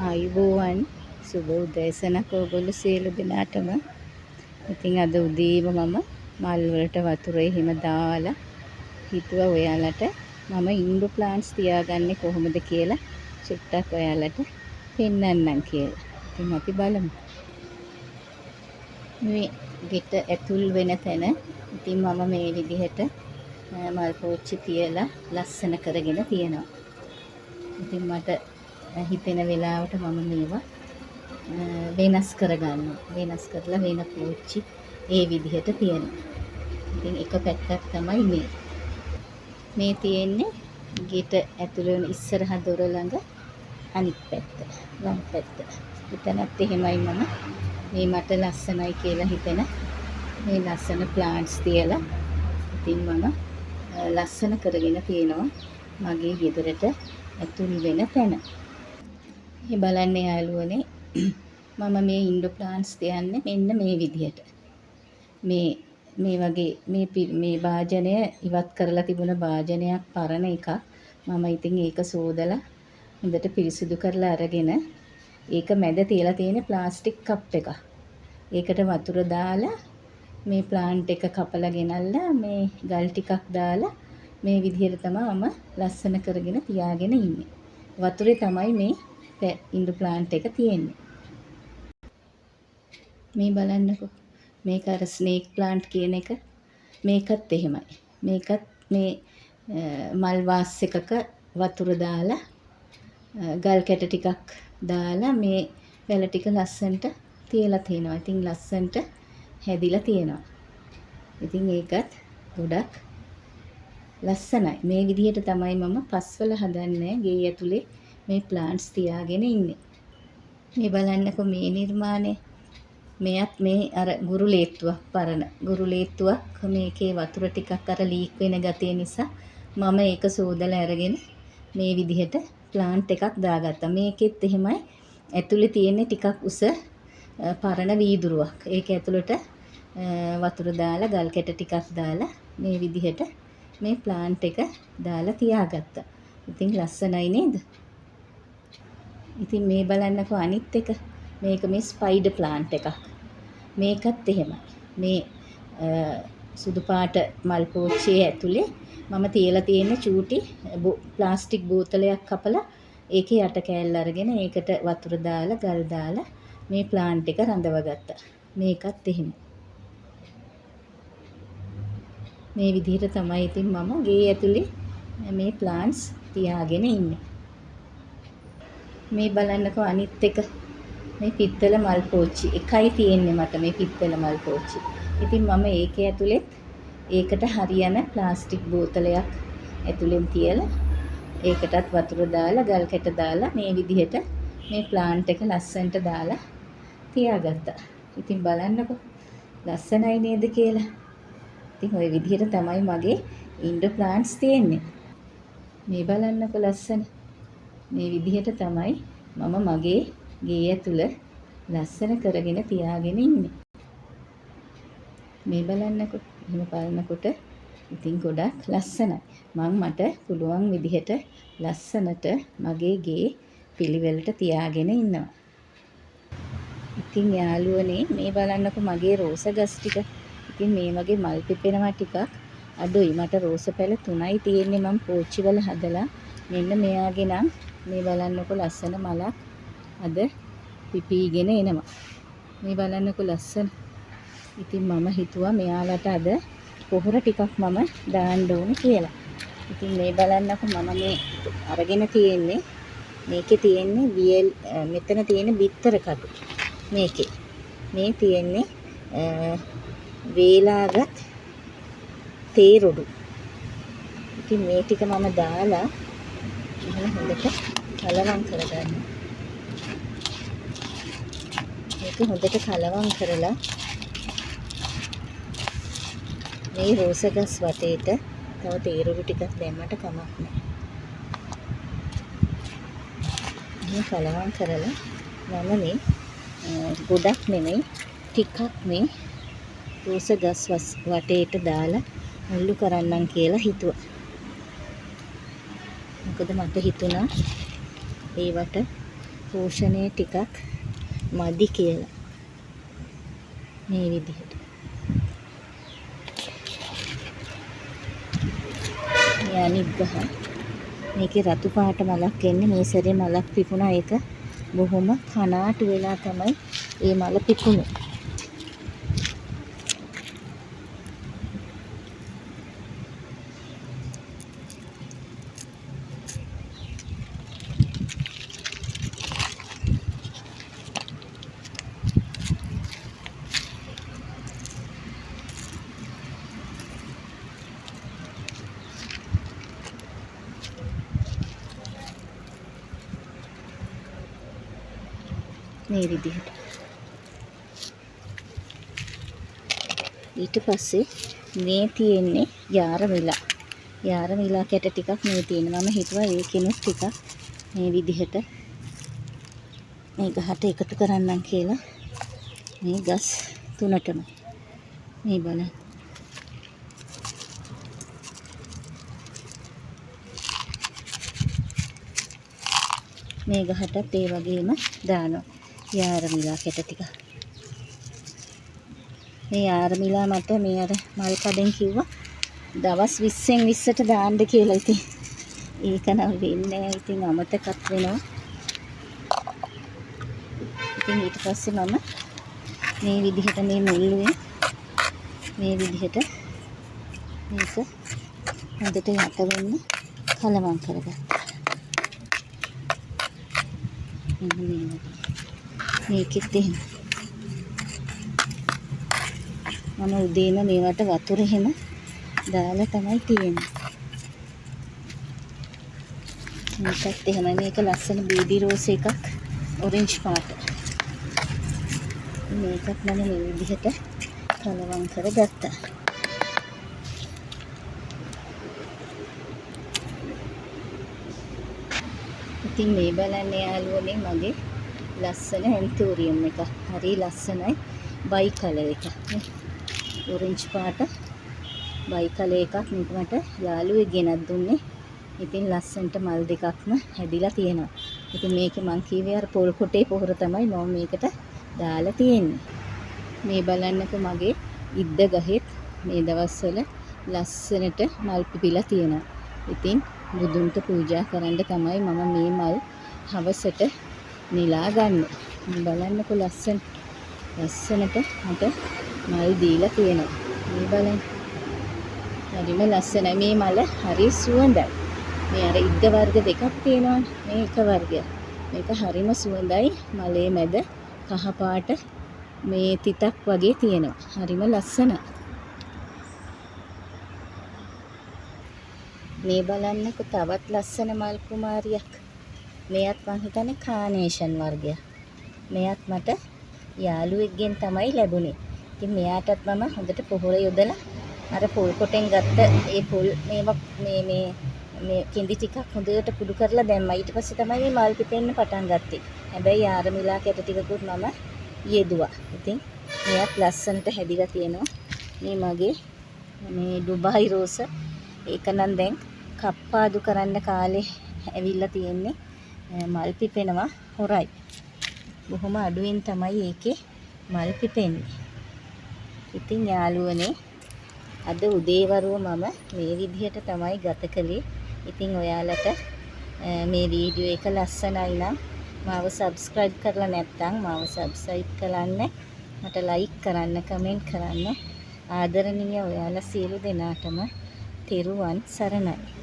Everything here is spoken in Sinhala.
ආයුබෝවන් සුබ උදෑසනක් ඔයගොල්ලෝ සියලු දෙනාටම. ඉතින් අද උදේම මම මල් වලට වතුර එහෙම දාලා හිතුවා ඔයාලට මම ඉන්ඩෝ ප්ලාන්ට්ස් තියාගන්නේ කොහොමද කියලා චුට්ටක් ඔයාලට පෙන්වන්නම් කියලා. ඉතින් අපි බලමු. මේ ගෙට ඇතුල් වෙන තැන ඉතින් මම මේ විදිහට මල් පෝච්චි තියලා ලස්සන කරගෙන තියෙනවා. ඉතින් මට හිතෙන වෙලාවට මම මේවා වෙනස් කරගන්නවා. වෙනස් කරලා වෙන පෝච්චි ඒ විදිහට තියෙනවා. ඉතින් එක පැත්තක් තමයි මේ තියෙන්නේ ගෙට ඇතුළ වෙන ඉස්සරහ දොර ළඟ අනිත් පැත්ත. වම් පැත්ත. එතනත් එහෙමයි මම මේ මට ලස්සනයි කියලා හිතෙන මේ ලස්සන ප්ලාන්ට්ස් තියලා ඉතින් මම ලස්සන කරගෙන තියෙනවා මගේ ගෙදරට ඇතුල් වෙන තැන. මේ බලන්න යාළුවනේ මම මේ ඉන්ඩෝ ප්ලාන්ට්ස් තියන්නේ මෙන්න මේ විදිහට. මේ වගේ මේ භාජනය ඉවත් කරලා තිබුණ භාජනයක් පරණ එකක්. මම ඉතින් ඒක සෝදලා හොඳට පිරිසිදු කරලා අරගෙන ඒක මැද තියලා තියෙන ප්ලාස්ටික් කප් එකක්. ඒකට වතුර දාලා මේ ප්ලාන්ට් එක කපලා ගෙනල්ලා මේ ගල් ටිකක් දාලා මේ විදිහට තමයි මම ලස්සන කරගෙන තියාගෙන ඉන්නේ. වතුරේ තමයි මේ ඉන්ඩෝ ප්ලාන්ට් එක තියෙන්නේ. මේ බලන්නකෝ. මේක අර ස්නේක් ප්ලාන්ට් කියන එක. මේකත් එහෙමයි. මේකත් මේ මල් වාස් එකක වතුර දාලා ගල් කැට ටිකක් දාලා මේ පැල ටික ලස්සනට තියලා තියෙනවා. ඉතින් ලස්සනට හැදිලා තියෙනවා. ඉතින් ඒකත් ගොඩක් ලස්සනයි. මේ විදිහට තමයි මම පස්වල හදන්නේ ගේ ඇතුලේ මේ ප්ලාන්ට්ස් තියාගෙන ඉන්නේ. මේ බලන්නකෝ මේ නිර්මාණය. මෙයත් මේ අර ගුරුලේත්තුවක් පරණ ගුරුලේත්තුවක් මේකේ වතුර ටිකක් අර ලීක් වෙන ගතිය නිසා මම ඒක සෝදලා අරගෙන මේ විදිහට ප්ලාන්ට් එකක් දාගත්තා. මේකෙත් එහෙමයි ඇතුලේ තියෙන්නේ ටිකක් උස පරණ වීදුරුවක්. ඒක ඇතුළට වතුර දාලා ගල් කැට ටිකක් දාලා මේ විදිහට මේ ප්ලාන්ට් එක දාලා තියාගත්තා. ඉතින් ලස්සනයි නේද? ඉතින් මේ බලන්නකෝ අනිත් එක. මේක මේ ස්පයිඩර් ප්ලාන්ට් එකක්. මේකත් එහෙමයි. මේ සුදු පාට මල් පෝච්චියේ ඇතුලේ මම තියලා තියෙන චූටි ප්ලාස්ටික් බෝතලයක් කපලා ඒකේ යට කෑල්ල අරගෙන ඒකට වතුර දාලා ගල් දාලා මේ ප්ලාන්ට් එක රඳවගත්තා. මේකත් එහෙම. මේ විදිහට තමයි ඉතින් මම ගේ ඇතුලේ මේ ප්ලාන්ට්ස් තියාගෙන ඉන්නේ. මේ බලන්නකෝ අනිත් එක. මේ පිත්තල මල් පෝච්චි එකයි තියෙන්නේ මට මේ පිත්තල මල් පෝච්චි. ඉතින් මම ඒකේ ඇතුලෙත් ඒකට හරියන ප්ලාස්ටික් බෝතලයක් ඇතුලෙන් තියලා ඒකටත් වතුර දාලා ගල් කැට දාලා මේ විදිහට මේ ප්ලාන්ට් එක ලස්සනට දාලා තියාගත්තා. ඉතින් බලන්නකෝ ලස්සනයි නේද කියලා. ඉතින් ওই විදිහට තමයි මගේ ඉන්ඩෝ ප්ලාන්ට්ස් තියෙන්නේ. මේ බලන්නකෝ ලස්සන. මේ විදිහට තමයි මම මගේ ගේ ඇතුළ ලස්සන කරගෙන තියාගෙන ඉන්නේ. මේ බලන්නකෝ. එහෙම බලනකොට ඉතින් ගොඩක් ලස්සනයි. මට පුළුවන් විදිහට ලස්සනට මගේ ගේ පිළිවෙලට තියාගෙන ඉන්නවා. ඉතින් යාළුවනේ මේ බලන්නකෝ මගේ රෝස ගස් ටික. ඉතින් මේ වගේ මල් පිපෙනවා ටිකක් අඩුයි. මට රෝස පැල 3යි තියෙන්නේ මම පෝච්චි වල හදලා. මෙන්න මෙයාගේ නම් මේ බලන්නකෝ ලස්සන මලක් අද පිපීගෙන එනවා. මේ බලන්නකෝ ලස්සන. ඉතින් මම හිතුවා මෙයාලට අද පොහොර ටිකක් මම දාන්න ඕනේ කියලා. ඉතින් මේ බලන්නකෝ මම මේ අරගෙන තියෙන්නේ මේකේ තියෙන්නේ මෙතන තියෙන බිත්තර කටු. මේකේ මේ තියෙන්නේ වේලාගත් තේ රොඩු. ඉතින් මේ ටික මම දාලා හොඳට කලවම් කරගන්නවා. මේක හොඳට කලවම් කරලා මේ රෝස ගස් වටේට තව තේ රොඩු ටිකක් දැම්මට කමක් නැහැ. මේ කලවම් කරලා මම මේ ගොඩක් නෙමෙයි ටිකක් මේ රෝස ගස් වටේට දාලා මුල්ලු කරන්නම් කියලා හිතුවා. මොකද මට හිතුණා ඒවට පෝෂණය ටිකක් මදි කියලා. මේ විදිහට. මේ අනිත් ගහ. මේකේ රතු පාට මලක් එන්නේ. මේ සැරේ මලක් පිපුණා. ඒක බොහොම කනාටු වෙලා තමයි ඒ මල පිපුණේ. මේ විදිහට. ඊට පස්සේ මේ තියෙන්නේ යාරමිලා. යාරමිලා කැට ටිකක් මේ තියෙනවා. මම හිතුවා ඒකෙනුත් ටිකක් මේ විදිහට මේ ගහට එකතු කරන්නම් කියලා. මේ ගස් තුනටම මේ බලන්න. මේ ගහටත් ඒ වගේම දානවා. යාරමිලා කැට ටික. මේ යාරමිලා මට මේ අර මල් කඩෙන් කිව්වා දවස් 20න් 20ට දාන්න කියලා. ඉතින් ඒක නම් වෙන්නේ. ඉතින් අමතකත් වෙනවා. ඉතින් ඊට පස්සේ මම මේ විදිහට මේ මුල්ලුවේ මේ විදිහට මේක හොඳට යට වෙන්න කලවම් කරගත්තා. මේකෙත් එහෙම මම උදේම මේවට වතුර එහෙම දාලා තමයි තියෙන්නේ. මේකත් එහෙම. මේක ලස්සන බේබි රෝස් එකක් ඔරෙන්ජ් පාට. මේකත් මම මේ විදිහට කලවම් කරගත්තා. ඉතින් මේ බලන්න යාළුවනේ මගේ ලස්සන ඇන්තෝරියම් එක. හරි ලස්සනයි. බයි කලර් එක. ඔරෙන්ජ් පාට බයි කලර් එකක් මේක මට යාළුවෙක් ගෙනත් දුන්නේ. ඉතින් ලස්සනට මල් දෙකක්ම හැදිලා තියෙනවා. ඉතින් මේකේ මං කීවේ අර පොල් කොටේ පොහොර තමයි මම මේකට දාලා තියෙන්නේ. මේ බලන්නකෝ මගේ ඉද්ද ගහෙත් මේ දවස්වල ලස්සනට මල් පිපිලා තියෙනවා. ඉතින් බුදුන්ට පූජා කරන්න තමයි මම මේ මල් හවසට නිලා ගන්න. මේ බලන්නකෝ ලස්සනට මට මල් දීලා තියෙනවා. මේ බලන්න. හරිම ලස්සනයි. මේ මල හරි සුවඳයි. මේ අර ඉද්ද වර්ග දෙකක් තියෙනවානේ. මේ එක වර්ගයක්. මේක හරිම සුවඳයි. මලේ මැද කහ පාට මේ තිතක් වගේ තියෙනවා. හරිම ලස්සනයි. මේ බලන්නකෝ තවත් ලස්සන මල් කුමාරියක්. මෙයත් මං හිතන්නේ කානේෂන් වර්ගයක්. මෙයත් මට යාළුවෙක්ගෙන් තමයි ලැබුණේ. ඉතින් මෙයාටත් මම හොඳට පොහොර යොදලා අර පොල් කොටෙන් ගත්ත ඒ පොල් මේ කිඳි ටිකක් හොඳට කුඩු කරලා දැම්මා. ඊට පස්සේ තමයි මේ මල් පිපෙන්න පටන් ගත්තේ. හැබැයි යාරමිලා කැට ටිකකුත් මම යෙදුවා. ඉතින් මෙයත් ලස්සනට හැදිලා තියෙනවා. මේ මගේ මේ ඩුබායි රෝස. ඒක නම් දැන් කප්පාදු කරන්න කාලේ ඇවිල්ලා තියෙන්නේ. මල් පිපෙනවා හොරයි. බොහොම අඩුවෙන් තමයි ඒකේ මල් පිපෙන්නේ. ඉතින් යාළුවනේ අද උදේවරුව මම මේ විදිහට තමයි ගත කළේ. ඉතින් ඔයාලට මේ වීඩියෝ එක ලස්සනයි නම් මාව සබ්ස්ක්‍රයිබ් කරලා නැත්නම් මාව සබ්ස්ක්‍රයිබ් කරන්න, මට ලයික් කරන්න, කමෙන්ට් කරන්න. ආදරණීය ඔයාලා සියලු දෙනාටම තෙරුවන් සරණයි.